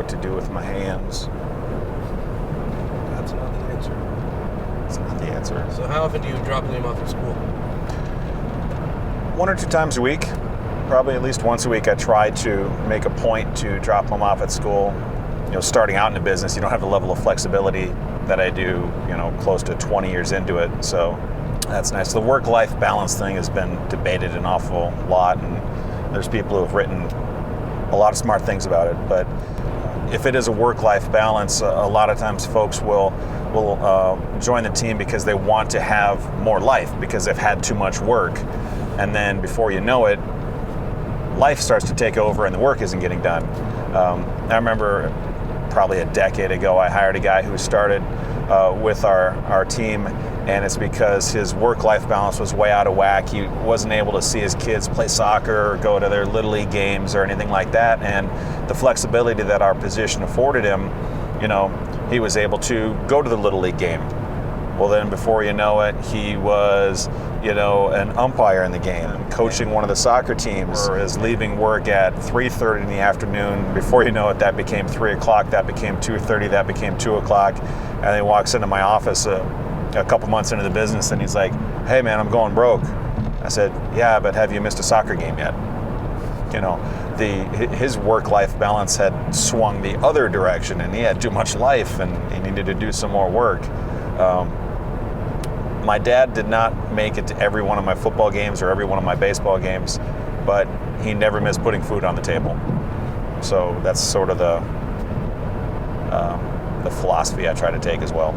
what to do with my hands. That's not the answer. That's not the answer. So how often do you drop Liam off at school? 1 or 2 times a week. Probably at least once a week I try to make a point to drop him off at school. Starting out in the business, you don't have the level of flexibility that I do, close to 20 years into it. So that's nice. The work-life balance thing has been debated an awful lot, and there's people who have written a lot of smart things about it. But if it is a work-life balance, a lot of times folks will join the team because they want to have more life because they've had too much work. And then before you know it, life starts to take over and the work isn't getting done. I remember probably a decade ago, I hired a guy who started with our team, and it's because his work-life balance was way out of whack. He wasn't able to see his kids play soccer or go to their Little League games or anything like that, and the flexibility that our position afforded him, he was able to go to the Little League game. Well, then before you know it, he was, an umpire in the game and coaching one of the soccer teams, or is leaving work at 3:30 in the afternoon. Before you know it, that became 3 o'clock, that became 2:30, that became 2 o'clock. And then he walks into my office a couple months into the business and he's like, "Hey man, I'm going broke." I said, "Yeah, but have you missed a soccer game yet?" His work-life balance had swung the other direction and he had too much life and he needed to do some more work. My dad did not make it to every one of my football games or every one of my baseball games, but he never missed putting food on the table. So that's sort of the philosophy I try to take as well.